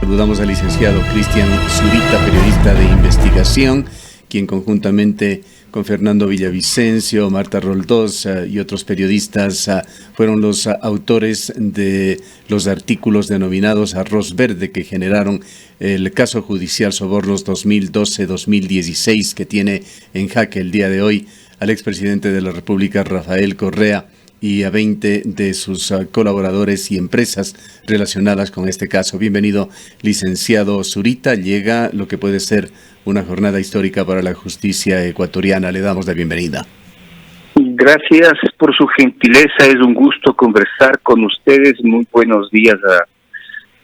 Saludamos al licenciado Cristian Zurita, periodista de investigación, quien conjuntamente con Fernando Villavicencio, Marta Roldós y otros periodistas fueron los autores de los artículos denominados Arroz Verde, que generaron el caso judicial Sobornos 2012-2016, que tiene en jaque el día de hoy al expresidente de la República, Rafael Correa, y a 20 de sus colaboradores y empresas relacionadas con este caso. Bienvenido, licenciado Zurita. Llega lo que puede ser una jornada histórica para la justicia ecuatoriana. Le damos la bienvenida. Gracias por su gentileza. Es un gusto conversar con ustedes. Muy buenos días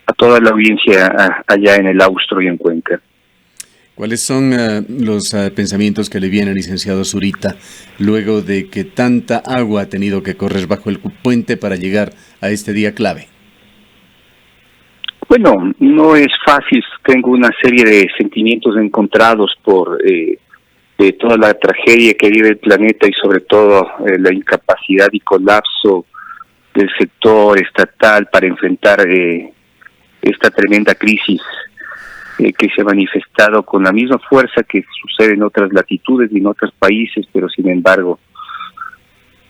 a toda la audiencia allá en el Austro y en Cuenca. ¿Cuáles son los pensamientos que le vienen, licenciado Zurita, luego de que tanta agua ha tenido que correr bajo el puente para llegar a este día clave? Bueno, no es fácil. Tengo una serie de sentimientos encontrados por toda la tragedia que vive el planeta y sobre todo la incapacidad y colapso del sector estatal para enfrentar esta tremenda crisis que se ha manifestado con la misma fuerza que sucede en otras latitudes y en otros países, pero sin embargo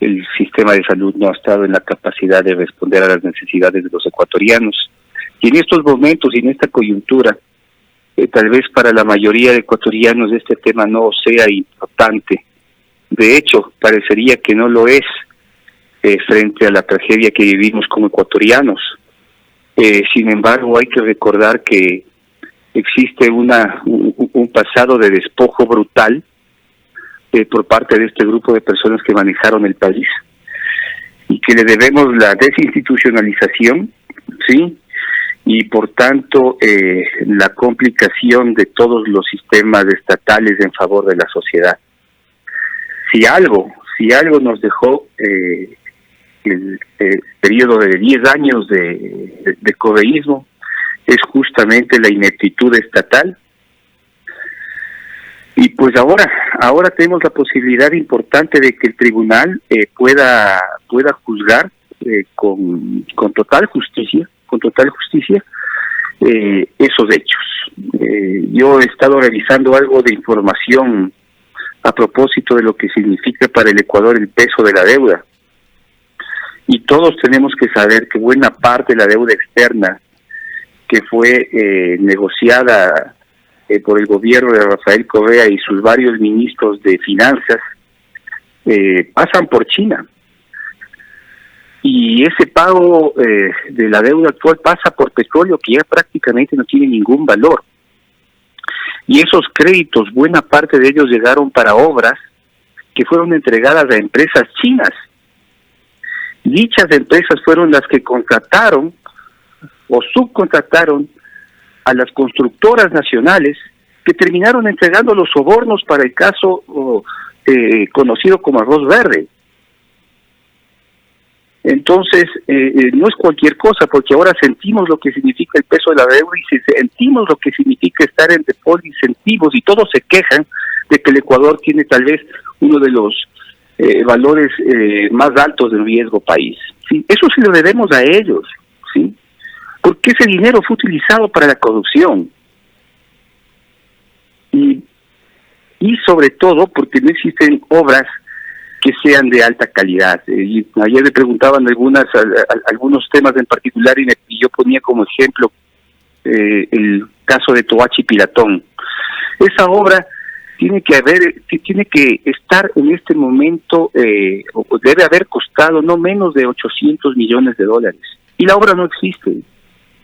el sistema de salud no ha estado en la capacidad de responder a las necesidades de los ecuatorianos. Y en estos momentos y en esta coyuntura, tal vez para la mayoría de ecuatorianos este tema no sea importante. De hecho, parecería que no lo es frente a la tragedia que vivimos como ecuatorianos. Sin embargo, hay que recordar que existe un pasado de despojo brutal por parte de este grupo de personas que manejaron el país y que le debemos la desinstitucionalización, ¿sí? Y por tanto la complicación de todos los sistemas estatales en favor de la sociedad. Si algo nos dejó el periodo de 10 años de correísmo, es justamente la ineptitud estatal. Y pues ahora tenemos la posibilidad importante de que el tribunal pueda juzgar con total justicia esos hechos. Yo he estado revisando algo de información a propósito de lo que significa para el Ecuador el peso de la deuda. Y todos tenemos que saber que buena parte de la deuda externa que fue negociada por el gobierno de Rafael Correa y sus varios ministros de finanzas, pasan por China. Y ese pago de la deuda actual pasa por petróleo que ya prácticamente no tiene ningún valor. Y esos créditos, buena parte de ellos llegaron para obras que fueron entregadas a empresas chinas. Dichas empresas fueron las que contrataron o subcontrataron a las constructoras nacionales que terminaron entregando los sobornos para el caso conocido como Arroz Verde. Entonces, no es cualquier cosa, porque ahora sentimos lo que significa el peso de la deuda y sentimos lo que significa estar en default incentivos, y todos se quejan de que el Ecuador tiene tal vez uno de los valores más altos del riesgo país. ¿Sí? Eso sí lo debemos a ellos, ¿sí? Porque ese dinero fue utilizado para la corrupción. Y sobre todo porque no existen obras que sean de alta calidad. Y ayer le preguntaban algunos temas en particular y yo ponía como ejemplo el caso de Toachi Piratón. Esa obra tiene que estar en este momento, o debe haber costado no menos de $800 millones. Y la obra no existe,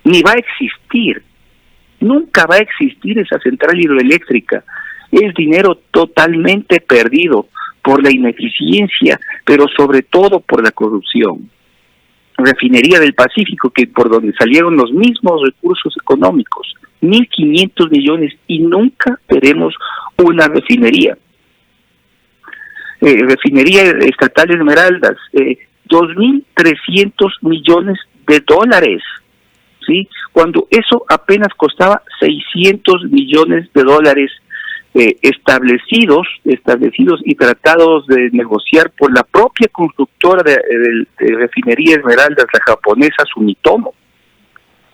ni va a existir. Nunca va a existir esa central hidroeléctrica. Es dinero totalmente perdido por la ineficiencia, pero sobre todo por la corrupción. Refinería del Pacífico, que por donde salieron los mismos recursos económicos, 1.500 millones, y nunca veremos una refinería. Refinería estatal Esmeraldas, 2.300 millones de dólares, ¿sí? Cuando eso apenas costaba 600 millones de dólares establecidos y tratados de negociar por la propia constructora de refinería Esmeraldas, la japonesa Sumitomo,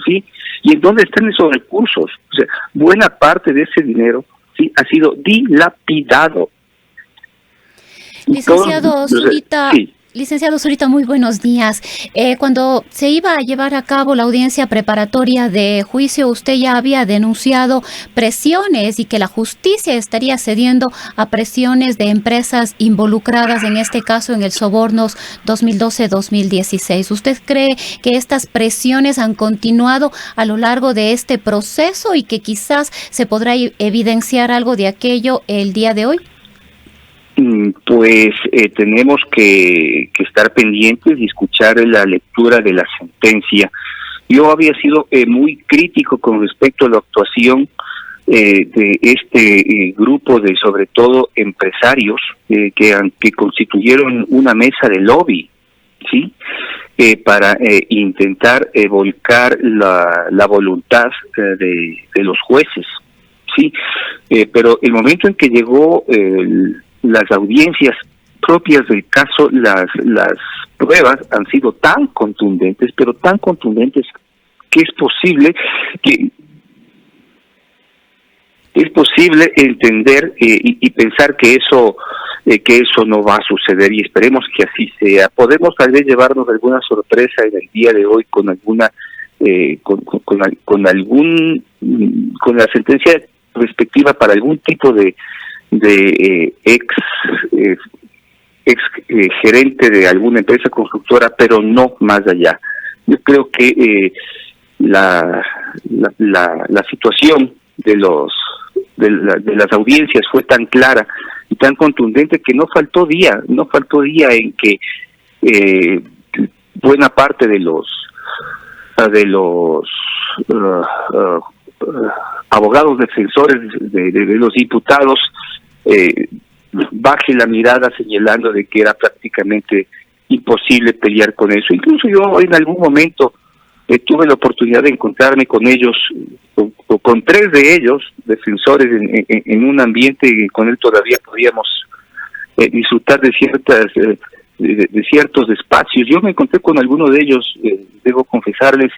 ¿sí? ¿Y en dónde están esos recursos? O sea, buena parte de ese dinero, sí, ha sido dilapidado. Licenciado Zurita, sí. Licenciado Zurita, muy buenos días. Cuando se iba a llevar a cabo la audiencia preparatoria de juicio, usted ya había denunciado presiones y que la justicia estaría cediendo a presiones de empresas involucradas, en este caso en el Sobornos 2012-2016. ¿Usted cree que estas presiones han continuado a lo largo de este proceso y que quizás se podrá evidenciar algo de aquello el día de hoy? Pues tenemos que estar pendientes y escuchar la lectura de la sentencia. Yo había sido muy crítico con respecto a la actuación de este grupo de, sobre todo, empresarios que constituyeron una mesa de lobby, ¿sí? Para intentar volcar la voluntad de los jueces, ¿sí? Pero el momento en que llegó las audiencias propias del caso, las pruebas han sido tan contundentes, pero tan contundentes que es posible entender y pensar que eso no va a suceder, y esperemos que así sea. Podemos tal vez llevarnos alguna sorpresa en el día de hoy con alguna con la sentencia respectiva para algún tipo de ex gerente de alguna empresa constructora, pero no más allá. Yo creo que la situación de las audiencias fue tan clara y tan contundente que no faltó día en que buena parte de los abogados defensores de los diputados baje la mirada señalando de que era prácticamente imposible pelear con eso. Incluso yo en algún momento tuve la oportunidad de encontrarme con ellos, con tres de ellos, defensores, en un ambiente con él todavía podíamos disfrutar de ciertos espacios. Yo me encontré con alguno de ellos, debo confesarles,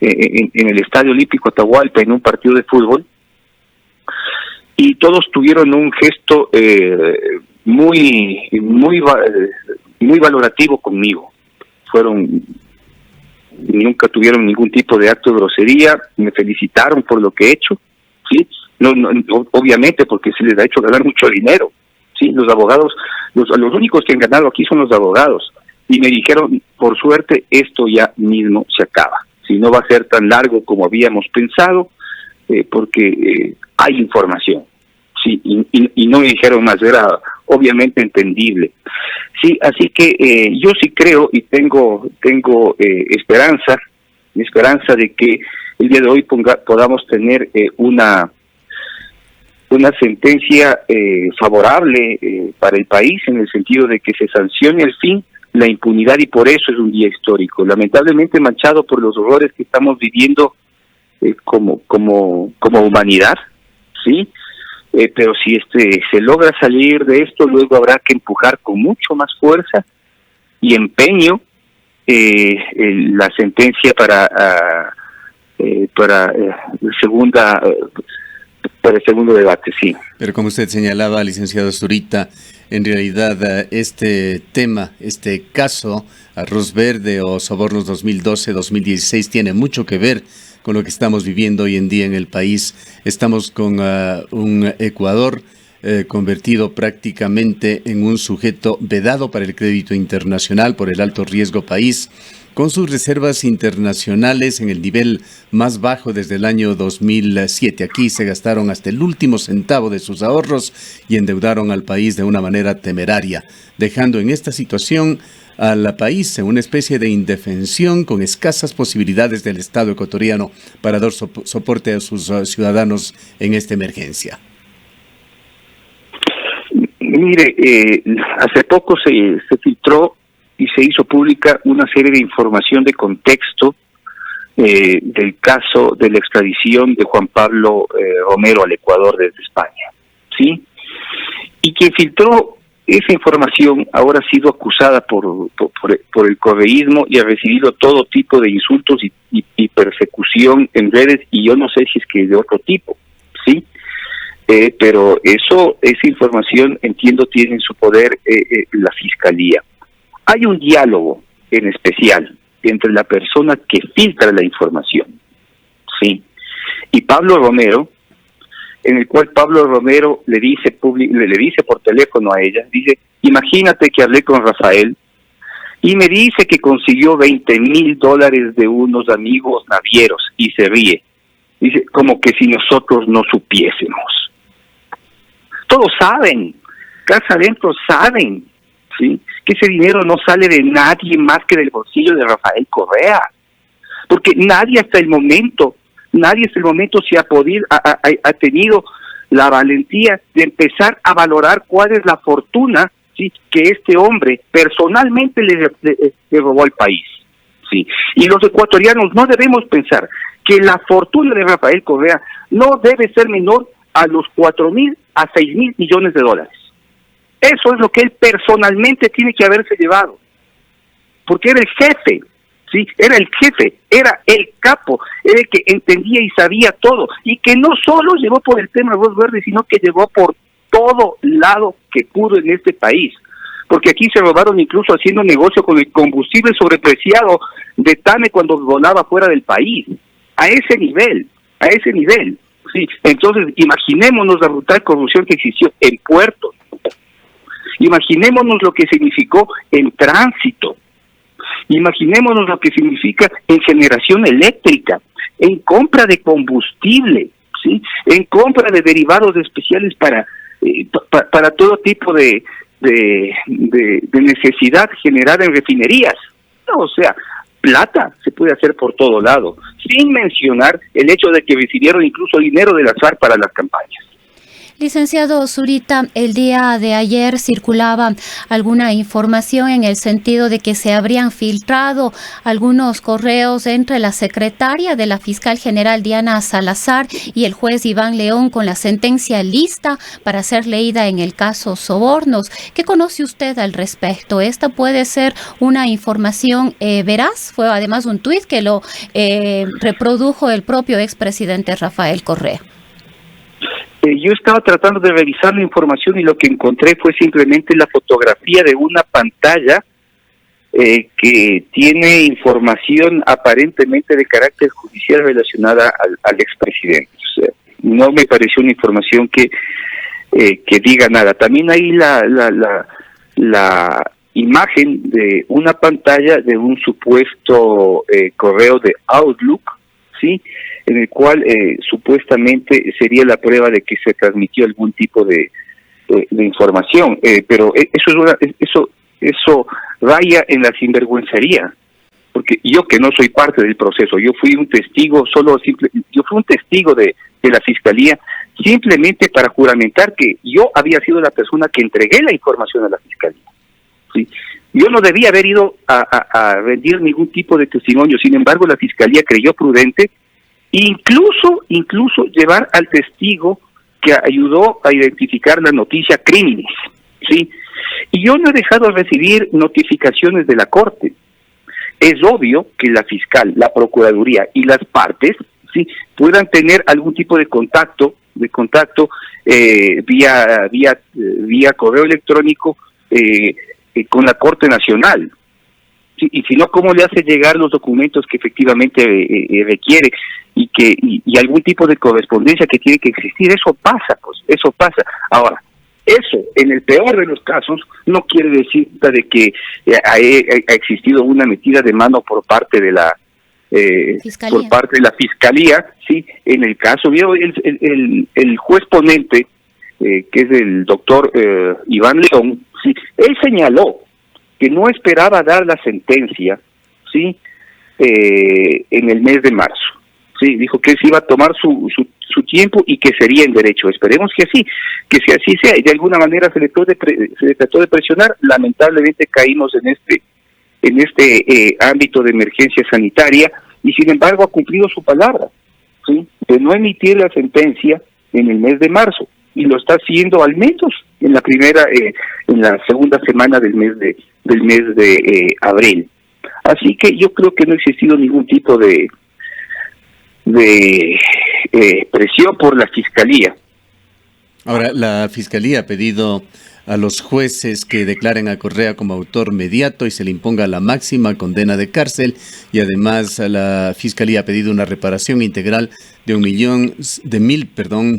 en el Estadio Olímpico Atahualpa, en un partido de fútbol, y todos tuvieron un gesto muy valorativo conmigo. Nunca tuvieron ningún tipo de acto de grosería, me felicitaron por lo que he hecho, sí, no, obviamente porque se les ha hecho ganar mucho dinero, sí, los abogados, los únicos que han ganado aquí son los abogados, y me dijeron, por suerte esto ya mismo se acaba, si no va a ser tan largo como habíamos pensado, porque hay información, sí, y no me dijeron más, era obviamente entendible, sí, así que yo sí creo y tengo esperanza de que el día de hoy podamos tener una sentencia favorable para el país, en el sentido de que se sancione al fin la impunidad, y por eso es un día histórico, lamentablemente manchado por los horrores que estamos viviendo como humanidad, sí, pero si se logra salir de esto, luego habrá que empujar con mucho más fuerza y empeño la sentencia para el segundo debate, sí. Pero como usted señalaba, licenciado Zurita, en realidad este caso, Arroz Verde o Sobornos 2012-2016, tiene mucho que ver con lo que estamos viviendo hoy en día en el país. Estamos con un Ecuador convertido prácticamente en un sujeto vedado para el crédito internacional por el alto riesgo país, con sus reservas internacionales en el nivel más bajo desde el año 2007. Aquí se gastaron hasta el último centavo de sus ahorros y endeudaron al país de una manera temeraria, dejando en esta situación al país en una especie de indefensión, con escasas posibilidades del Estado ecuatoriano para dar soporte a sus ciudadanos en esta emergencia. Mire, hace poco se filtró y se hizo pública una serie de información de contexto del caso de la extradición de Juan Pablo Romero al Ecuador desde España, ¿sí? Y quien filtró esa información ahora ha sido acusada por el correísmo y ha recibido todo tipo de insultos y y persecución en redes, y yo no sé si es que de otro tipo, ¿sí? Pero esa información, entiendo, tiene en su poder la Fiscalía. Hay un diálogo en especial entre la persona que filtra la información, ¿sí? Y Pablo Romero, en el cual Pablo Romero le dice por teléfono a ella, dice, imagínate que hablé con Rafael y me dice que consiguió $20,000 de unos amigos navieros, y se ríe. Dice, como que si nosotros no supiésemos. Todos saben, casa adentro saben, ¿sí?, que ese dinero no sale de nadie más que del bolsillo de Rafael Correa. Porque nadie hasta el momento se ha tenido la valentía de empezar a valorar cuál es la fortuna, ¿sí?, que este hombre personalmente le robó al país, ¿sí? Y los ecuatorianos no debemos pensar que la fortuna de Rafael Correa no debe ser menor a los 4,000 a 6,000 millones de dólares. Eso es lo que él personalmente tiene que haberse llevado, porque era el jefe, ¿sí? Era el jefe, era el capo, era el que entendía y sabía todo, y que no solo llevó por el tema de Arroz Verde, sino que llevó por todo lado que pudo en este país, porque aquí se robaron incluso haciendo negocio con el combustible sobrepreciado de TAME cuando volaba fuera del país, a ese nivel, ¿sí? Entonces, imaginémonos la brutal corrupción que existió en puertos, imaginémonos lo que significó en tránsito, imaginémonos lo que significa en generación eléctrica, en compra de combustible, ¿sí?, en compra de derivados especiales para todo tipo de necesidad generada en refinerías. No, o sea, plata se puede hacer por todo lado, sin mencionar el hecho de que recibieron incluso dinero de las FARC para las campañas. Licenciado Zurita, el día de ayer circulaba alguna información en el sentido de que se habrían filtrado algunos correos entre la secretaria de la fiscal general Diana Salazar y el juez Iván León con la sentencia lista para ser leída en el caso Sobornos. ¿Qué conoce usted al respecto? ¿Esta puede ser una información veraz? Fue además un tuit que lo reprodujo el propio expresidente Rafael Correa. Yo estaba tratando de revisar la información y lo que encontré fue simplemente la fotografía de una pantalla que tiene información aparentemente de carácter judicial relacionada al expresidente. O sea, no me pareció una información que diga nada. También hay la imagen de una pantalla de un supuesto correo de Outlook, ¿sí?, en el cual supuestamente sería la prueba de que se transmitió algún tipo de información, pero eso raya en la sinvergüencería, porque yo, que no soy parte del proceso, yo fui un testigo de la fiscalía simplemente para juramentar que yo había sido la persona que entregué la información a la fiscalía, ¿sí? Yo no debía haber ido a rendir ningún tipo de testimonio. Sin embargo, la fiscalía creyó prudente incluso llevar al testigo que ayudó a identificar la noticia crímenes, ¿sí? Y yo no he dejado de recibir notificaciones de la Corte. Es obvio que la fiscal, la Procuraduría y las partes, ¿sí?, puedan tener algún tipo de contacto vía correo electrónico con la Corte Nacional. Sí, y si no, ¿cómo le hace llegar los documentos que efectivamente requiere y algún tipo de correspondencia que tiene que existir? Eso pasa. Ahora, eso, en el peor de los casos, no quiere decir de que ha existido una metida de mano por parte de la fiscalía, sí. En el caso, vio el juez ponente, que es el doctor Iván León, sí, él señaló que no esperaba dar la sentencia, ¿sí?, en el mes de marzo. Sí, dijo que él se iba a tomar su tiempo y que sería en derecho. Esperemos que así sea. Y de alguna manera se le trató de presionar. Lamentablemente caímos en este ámbito de emergencia sanitaria, y sin embargo ha cumplido su palabra, ¿sí?, de no emitir la sentencia en el mes de marzo, y lo está haciendo al menos en la segunda semana del mes de abril. Así que yo creo que no ha existido ningún tipo de de presión por la Fiscalía. Ahora, la Fiscalía ha pedido a los jueces que declaren a Correa como autor mediato y se le imponga la máxima condena de cárcel, y además la Fiscalía ha pedido una reparación integral de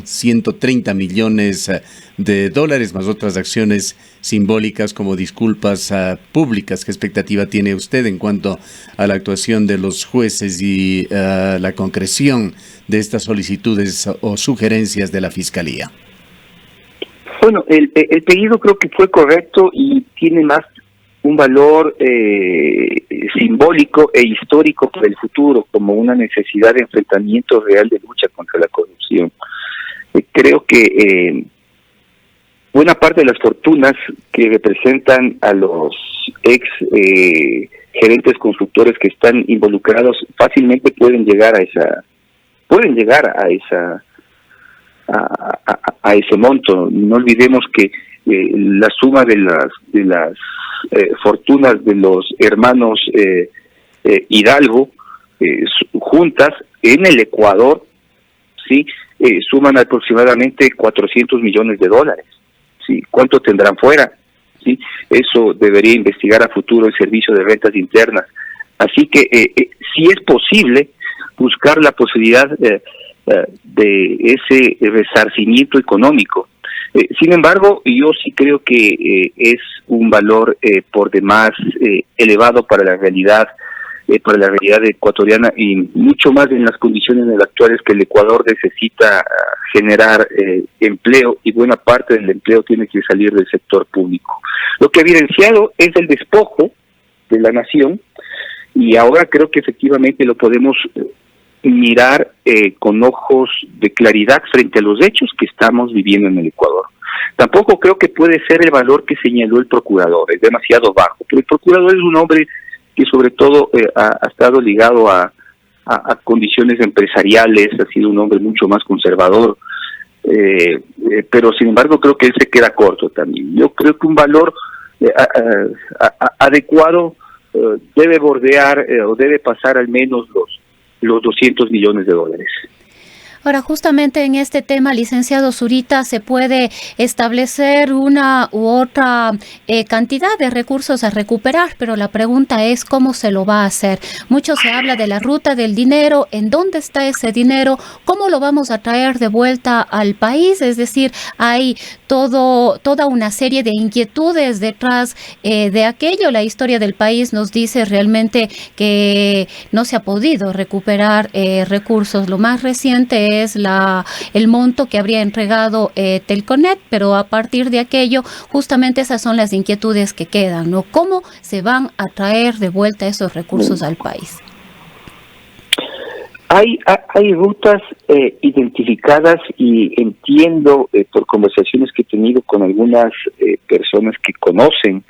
130 millones de dólares, más otras acciones simbólicas como disculpas públicas. ¿Qué expectativa tiene usted en cuanto a la actuación de los jueces y la concreción de estas solicitudes o sugerencias de la Fiscalía? Bueno, el pedido creo que fue correcto y tiene más un valor simbólico e histórico para el futuro, como una necesidad de enfrentamiento real de lucha contra la corrupción. Creo que buena parte de las fortunas que representan a los ex gerentes constructores que están involucrados fácilmente pueden llegar a ese monto. No olvidemos que la suma de las fortunas de los hermanos Hidalgo juntas en el Ecuador, sí, suman aproximadamente 400 millones de dólares. Sí, ¿cuánto tendrán fuera? Sí, eso debería investigar a futuro el Servicio de Rentas Internas. Así que sí es posible buscar la posibilidad de ese resarcimiento económico. Sin embargo, yo sí creo que es un valor por demás elevado para la realidad ecuatoriana, y mucho más en las condiciones actuales que el Ecuador necesita generar empleo, y buena parte del empleo tiene que salir del sector público. Lo que ha evidenciado es el despojo de la nación, y ahora creo que efectivamente lo podemos mirar con ojos de claridad frente a los hechos que estamos viviendo en el Ecuador. Tampoco creo que puede ser el valor que señaló el procurador, es demasiado bajo, pero el procurador es un hombre que sobre todo ha estado ligado a condiciones empresariales, ha sido un hombre mucho más conservador, pero sin embargo creo que él se queda corto también. Yo creo que un valor adecuado debe bordear o debe pasar al menos los 200 millones de dólares. Ahora, justamente en este tema, licenciado Zurita, se puede establecer una u otra cantidad de recursos a recuperar, pero la pregunta es cómo se lo va a hacer. Mucho se habla de la ruta del dinero, en dónde está ese dinero, cómo lo vamos a traer de vuelta al país, es decir, hay toda una serie de inquietudes detrás de aquello. La historia del país nos dice realmente que no se ha podido recuperar recursos. Lo más reciente es el monto que habría entregado Telconet, pero a partir de aquello, justamente esas son las inquietudes que quedan, ¿no? ¿Cómo se van a traer de vuelta esos recursos al país? Hay rutas identificadas, y entiendo por conversaciones que he tenido con algunas personas que conocen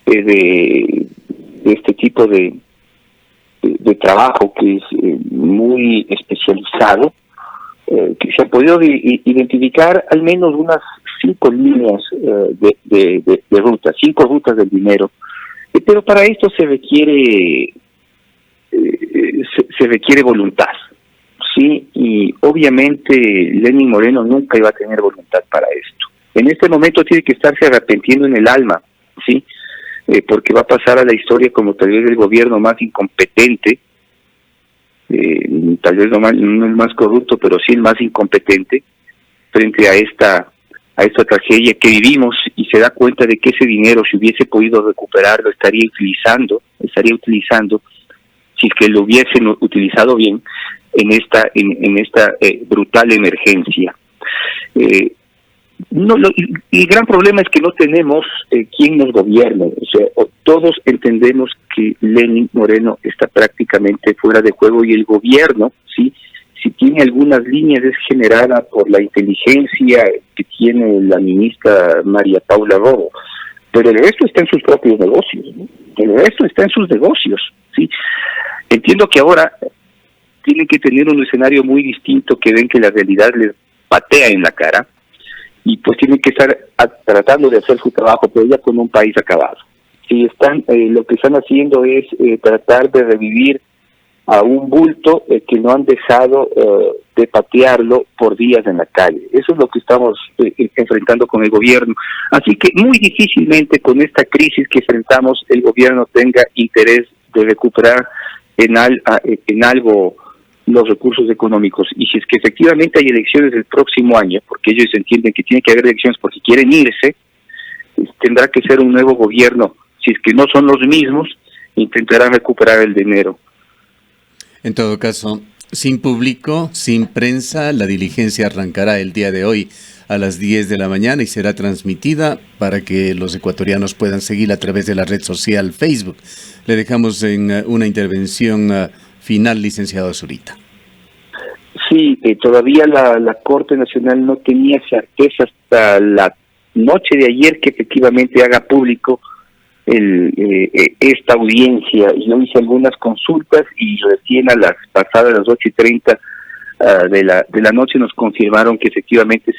de este tipo de trabajo, que es muy especializado, que se han podido identificar al menos unas 5 líneas de ruta, 5 rutas del dinero, pero para esto se requiere voluntad, sí, y obviamente Lenín Moreno nunca iba a tener voluntad para esto. En este momento tiene que estarse arrepintiendo en el alma, sí, porque va a pasar a la historia como tal vez el gobierno más incompetente, tal vez no el más corrupto, pero sí el más incompetente frente a esta tragedia que vivimos, y se da cuenta de que ese dinero, si hubiese podido recuperarlo, estaría utilizando si que lo hubiesen utilizado bien en esta brutal emergencia. El gran problema es que no tenemos quien nos gobierne. O sea, todos entendemos que Lenín Moreno está prácticamente fuera de juego, y el gobierno, sí, si tiene algunas líneas, es generada por la inteligencia que tiene la ministra María Paula Robo, pero el resto está en sus propios negocios, ¿no? El resto está en sus negocios, sí. Entiendo que ahora tienen que tener un escenario muy distinto, que ven que la realidad les patea en la cara, y pues tienen que estar tratando de hacer su trabajo, pero ya con un país acabado. Si están, lo que están haciendo es tratar de revivir a un bulto que no han dejado de patearlo por días en la calle. Eso es lo que estamos enfrentando con el gobierno. Así que muy difícilmente con esta crisis que enfrentamos el gobierno tenga interés de recuperar en algo los recursos económicos. Y si es que efectivamente hay elecciones el próximo año, porque ellos entienden que tiene que haber elecciones porque quieren irse, tendrá que ser un nuevo gobierno. Si es que no son los mismos, intentarán recuperar el dinero. En todo caso, sin público, sin prensa, la diligencia arrancará el día de hoy a las 10 de la mañana y será transmitida para que los ecuatorianos puedan seguir a través de la red social Facebook. Le dejamos en una intervención final, licenciado Zurita. Sí, todavía la Corte Nacional no tenía certeza hasta la noche de ayer que efectivamente haga público esta audiencia. Yo hice algunas consultas y recién a las pasadas las 8:30 de la noche nos confirmaron que efectivamente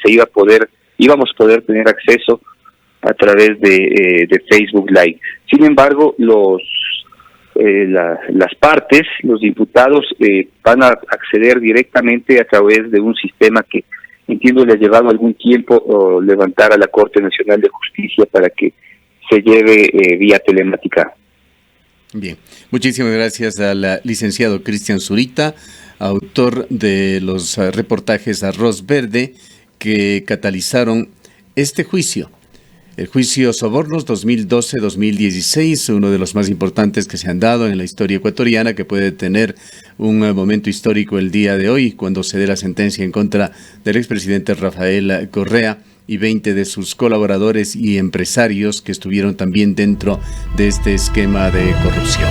íbamos a poder tener acceso a través de Facebook Live. Sin embargo, las partes, los diputados van a acceder directamente a través de un sistema que entiendo le ha llevado algún tiempo levantar a la Corte Nacional de Justicia para que se lleve vía telemática. Bien, muchísimas gracias al licenciado Cristian Zurita, autor de los reportajes Arroz Verde que catalizaron este juicio. El juicio Sobornos 2012-2016, uno de los más importantes que se han dado en la historia ecuatoriana, que puede tener un momento histórico el día de hoy, cuando se dé la sentencia en contra del expresidente Rafael Correa y 20 de sus colaboradores y empresarios que estuvieron también dentro de este esquema de corrupción.